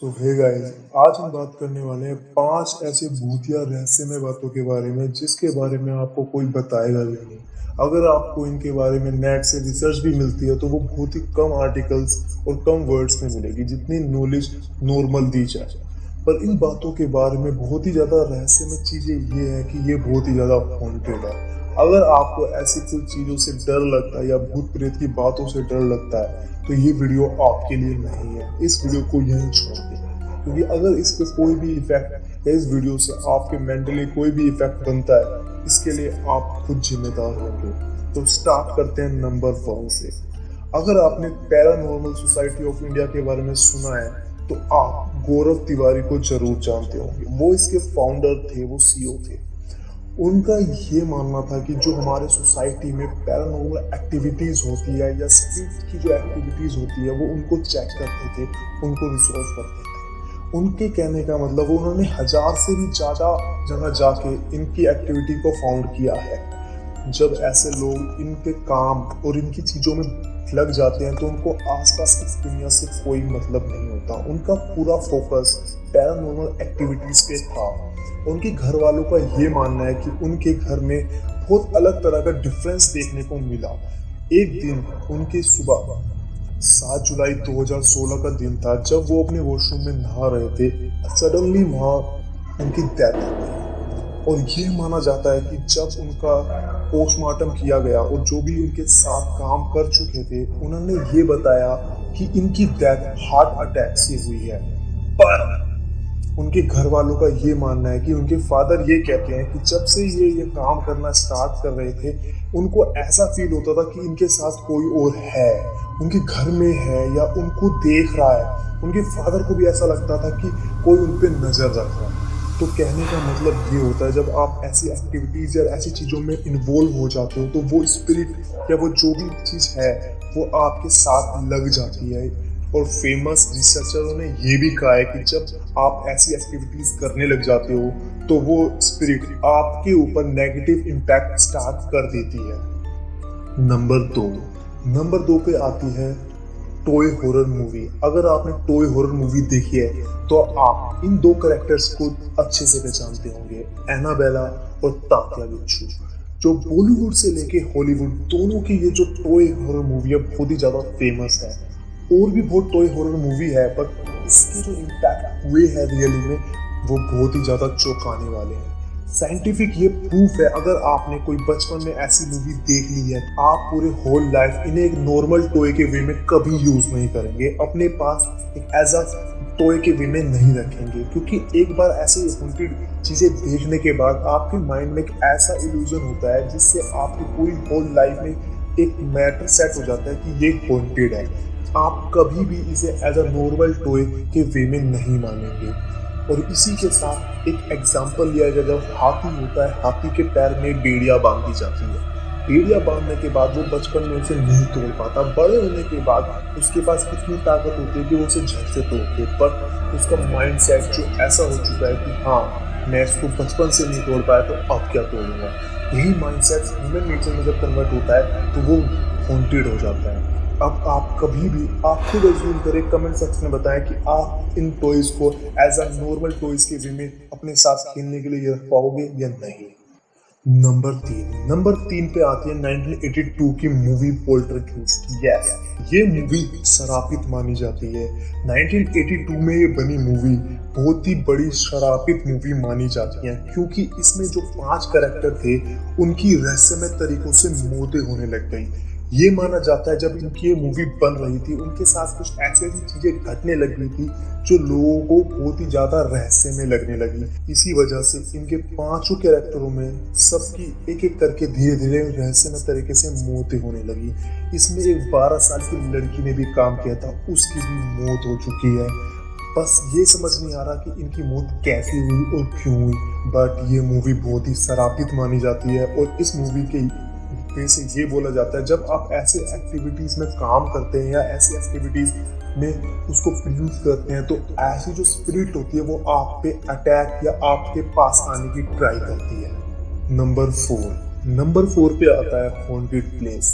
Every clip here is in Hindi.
सो हे गाइस, आज हम बात करने वाले हैं 5 ऐसे भूतिया रहस्यमय बातों के बारे में जिसके बारे में आपको कोई बताएगा भी नहीं। अगर आपको इनके बारे में नेट से रिसर्च भी मिलती है तो वो बहुत ही कम आर्टिकल्स और कम वर्ड्स में मिलेगी जितनी नॉलेज नॉर्मल दी जाए। पर इन बातों के बारे में बहुत ही ज़्यादा रहस्यमय चीज़ें ये है कि ये बहुत ही ज़्यादा हॉन्टेड है। अगर आपको ऐसी कुछ चीज़ों से डर लगता है या भूत प्रेत की बातों से डर लगता है तो ये वीडियो आपके लिए नहीं है। इस वीडियो को यहीं छोड़ दें, क्योंकि अगर इस पे कोई भी इफेक्ट या इस वीडियो से आपके मेंटली कोई भी इफेक्ट बनता है, इसके लिए आप खुद जिम्मेदार होंगे। तो स्टार्ट करते हैं नंबर 1 से। अगर आपने पैरानॉर्मल सोसाइटी ऑफ इंडिया के बारे में सुना है तो आप गौरव तिवारी को जरूर जानते होंगे। वो इसके फाउंडर थे, वो सीईओ थे। उनका ये मानना था कि जो हमारे सोसाइटी में पैरानॉर्मल एक्टिविटीज़ होती है या स्पिरिट की जो एक्टिविटीज़ होती है वो उनको चेक करते थे, उनको रिसॉल्व करते थे। उनके कहने का मतलब उन्होंने 1000 से भी ज़्यादा जगह जाके इनकी एक्टिविटी को फाउंड किया है। जब ऐसे लोग इनके काम और इनकी चीज़ों में लग जाते हैं तो उनको आसपास की दुनिया से कोई मतलब नहीं होता। उनका पूरा फोकस पैरानॉर्मल एक्टिविटीज़ पे था। उनके घर वालों का ये मानना है कि उनके घर में बहुत अलग तरह का डिफरेंस देखने को मिला। एक दिन उनके सुबह 7 जुलाई 2016 का दिन था, जब वो अपने वॉशरूम में नहा रहे थे। सडनली वहाँ उनकी डेथ हो गई और ये माना जाता है कि जब उनका पोस्टमार्टम किया गया और जो भी उनके साथ काम कर चुके थे उन्होंने ये बताया कि इनकी डेथ हार्ट अटैक से हुई है। पर उनके घर वालों का ये मानना है कि उनके फादर ये कहते हैं कि जब से ये काम करना स्टार्ट कर रहे थे उनको ऐसा फील होता था कि इनके साथ कोई और है, उनके घर में है या उनको देख रहा है। उनके फादर को भी ऐसा लगता था कि कोई उन पर नज़र रख रहा है। तो कहने का मतलब ये होता है जब आप ऐसी एक्टिविटीज़ या ऐसी चीज़ों में इन्वॉल्व हो जाते हो तो वो स्पिरिट या वो जो भी चीज़ है वो आपके साथ लग जाती है। और फेमस रिसर्चरों ने ये भी कहा है कि जब आप ऐसी एक्टिविटीज़ करने लग जाते हो तो वो स्पिरिट आपके ऊपर नेगेटिव इम्पैक्ट स्टार्ट कर देती है। नंबर 2 पे आती है टॉय हॉरर मूवी। अगर आपने टॉय हॉरर मूवी देखी है तो आप इन 2 कैरेक्टर्स को अच्छे से पहचानते होंगे, एनाबेला और तात्या बिच्छू। जो बॉलीवुड से लेके हॉलीवुड दोनों की ये जो टॉय हॉरर मूवी है बहुत ही ज़्यादा फेमस है। और भी बहुत टॉय हॉरर मूवी है पर इसके जो इम्पैक्ट हुए हैं रियली में वो बहुत ही ज़्यादा चौंकाने वाले हैं। साइंटिफिक ये प्रूफ है, अगर आपने कोई बचपन में ऐसी मूवी देख ली है आप पूरे होल लाइफ इन्हें एक नॉर्मल टॉय के वे में कभी यूज नहीं करेंगे, अपने पास एक एज अ टॉय के वे में नहीं रखेंगे। क्योंकि एक बार ऐसे हॉन्टेड चीज़ें देखने के बाद आपके माइंड में एक ऐसा इल्यूजन होता है जिससे आपकी पूरी होल लाइफ में एक मैटर सेट हो जाता है कि ये हॉन्टेड है। आप कभी भी इसे एज अ नॉर्मल टॉय के वे में नहीं मानेंगे। और इसी के साथ एक एग्जाम्पल लिया जाए, जब हाथी होता है हाथी के पैर में बेड़िया बांध दी जाती है। बेड़िया बांधने के बाद वो बचपन में उसे नहीं तोड़ पाता, बड़े होने के बाद उसके पास इतनी ताकत होती है कि वो उसे झट से तोड़ दे। पर उसका माइंड सेट जो ऐसा हो चुका है कि हाँ मैं इसको बचपन से नहीं तोड़ पाया तो अब क्या तोड़ूंगा। यही माइंड सेट ह्यूमन नेचर में जब कन्वर्ट होता है तो वो हॉन्टेड हो जाता है। अब आप कभी भी आप खुद अज्यूम करें, कमेंट सेक्शन में बताएं कि आप इन टॉयज को एज अ नॉर्मल टॉयज के वे में अपने साथ खेलने के लिए रख पाओगे या नहीं। नंबर 3 पे आती है 1982 की मूवी पोल्टरगाइस्ट। यस, ये मूवी शरापित मानी जाती है। 1982 में ये बनी मूवी बहुत ही बड़ी शरापित मूवी मानी जाती है क्योंकि इसमें जो 5 कैरेक्टर थे उनकी रहस्यमय तरीकों से मौतें होने लग गई। ये माना जाता है जब इनकी ये मूवी बन रही थी उनके साथ कुछ ऐसी चीजें घटने लग गई थी जो लोगों को बहुत ही ज्यादा रहस्य में लगने लगी। इसी वजह से इनके 5 कैरेक्टरों में सबकी एक एक करके धीरे धीरे रहस्यमय तरीके से मौतें होने लगी। इसमें एक 12 साल की लड़की ने भी काम किया था, उसकी भी मौत हो चुकी है। बस ये समझ नहीं आ रहा कि इनकी मौत कैसे हुई और क्यों हुई। बट ये मूवी बहुत ही शरापित मानी जाती है और इस मूवी के से ये बोला जाता है जब आप ऐसे एक्टिविटीज़ में काम करते हैं या ऐसी एक्टिविटीज़ में उसको यूज करते हैं तो ऐसी जो स्पिरिट होती है वो आप पे अटैक या आपके पास आने की ट्राई करती है। नंबर 4 पे आता है हॉन्टेड प्लेस।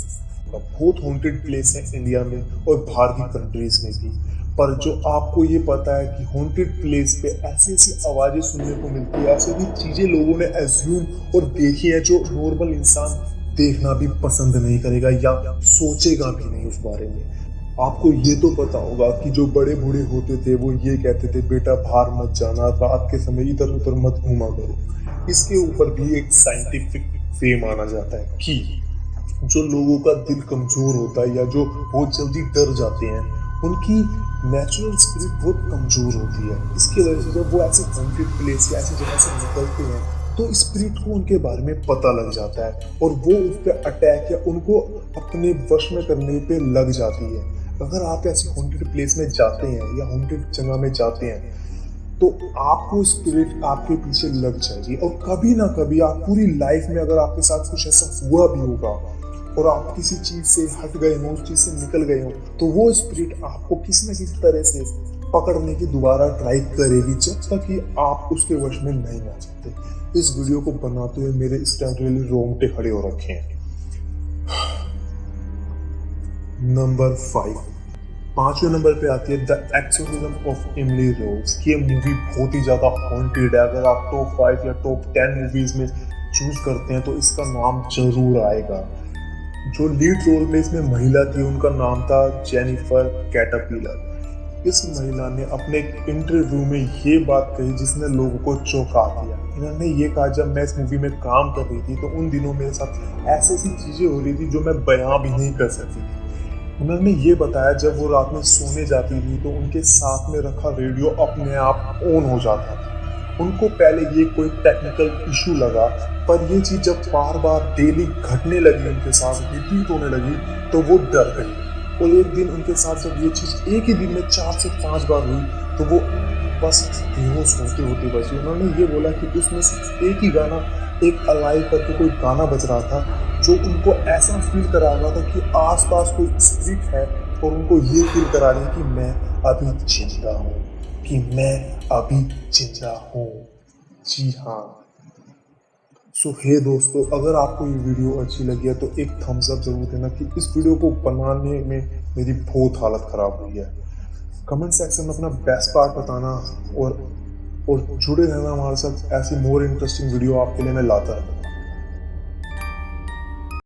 बहुत हॉन्टेड प्लेस है इंडिया में और बाहर की कंट्रीज में भी। पर जो आपको ये पता है कि हॉन्टेड प्लेस पे ऐसी-ऐसी आवाज़ें सुनने को मिलती है, ऐसी-ऐसी चीज़ें लोगों ने अज़्यूम और देखी है जो नॉर्मल इंसान देखना भी पसंद नहीं करेगा या सोचेगा भी नहीं उस बारे में। आपको ये तो पता होगा कि जो बड़े-बूढ़े होते थे वो ये कहते थे बेटा बाहर मत जाना, रात के समय इधर-उधर मत घूमा करो। इसके ऊपर भी एक साइंटिफिक वे माना जाता है कि जो लोगों का दिल कमज़ोर होता है या जो बहुत जल्दी डर जाते हैं, उनकी नेचुरल स्पिरिट बहुत कमज़ोर होती है। इसकी वजह से जब वो ऐसे हॉन्टेड प्लेस या ऐसी जगह से निकलते हैं, तो स्पिरिट को उनके बारे में पता लग जाता है और वो उस पे अटैक या उनको अपने वश में करने पे लग जाती है। अगर आप ऐसी हॉन्टेड प्लेस में जाते हैं या हॉन्टेड जगह में जाते हैं, तो आपको स्पिरिट आपके पीछे लग जाएगी और कभी ना कभी आप पूरी लाइफ में अगर आपके साथ कुछ ऐसा हुआ भी होगा और आप किसी चीज़ से हट गए हो, उस चीज़ से निकल गए हो, तो वो स्पिरिट आपको किसी न किसी तरह से पकड़ने की दोबारा ट्राई करेगी जब तक कि आप उसके वश में नहीं आ सकते। इस वीडियो को बनाते हुए मेरे इस टाइम रियली रोंगटे खड़े हो रखे हैं। नंबर 5, 5वें नंबर पे आती है the exorcism of Emily Rose. ये मूवी बहुत ही ज़्यादा हॉन्टेड है। अगर आप टॉप 5 या टॉप 10 मूवीज में चूज करते हैं तो इसका नाम जरूर आएगा। जो लीड रोल में इसमें महिला थी उनका नाम था जेनिफर कैटरपिलर। इस महिला ने अपने इंटरव्यू में ये बात कही जिसने लोगों को चौंका दिया। इन्होंने ये कहा जब मैं इस मूवी में काम कर रही थी तो उन दिनों मेरे साथ ऐसी ऐसी चीज़ें हो रही थी जो मैं बयां भी नहीं कर सकती थी। उन्होंने ये बताया जब वो रात में सोने जाती थी तो उनके साथ में रखा रेडियो अपने आप ऑन हो जाता था। उनको पहले ये कोई टेक्निकल इशू लगा, पर ये चीज़ जब बार बार डेली घटने लगी, उनके साथ रिपीट होने लगी, तो वो डर गई। और एक दिन उनके साथ जब ये चीज़ एक ही दिन में 4 से 5 बार हुई तो वो बस बेहोश होते होते बची। उन्होंने ये बोला कि उसमें सिर्फ एक ही गाना, एक अलाइव करके कोई गाना बज रहा था जो उनको ऐसा फील करा रहा था कि आसपास कोई स्पिरिट है और उनको ये फील करा रही है कि मैं अभी जिंदा हूँ, कि मैं अभी जिंदा हूँ। जी हाँ। सो हे दोस्तों, अगर आपको ये वीडियो अच्छी लगी है तो एक थम्स अप जरूर देना कि इस वीडियो को बनाने में मेरी बहुत हालत ख़राब हुई है। कमेंट सेक्शन में अपना बेस्ट पार्ट बताना और जुड़े रहना हमारे साथ। ऐसी मोर इंटरेस्टिंग वीडियो आपके लिए मैं लाता रहूँ।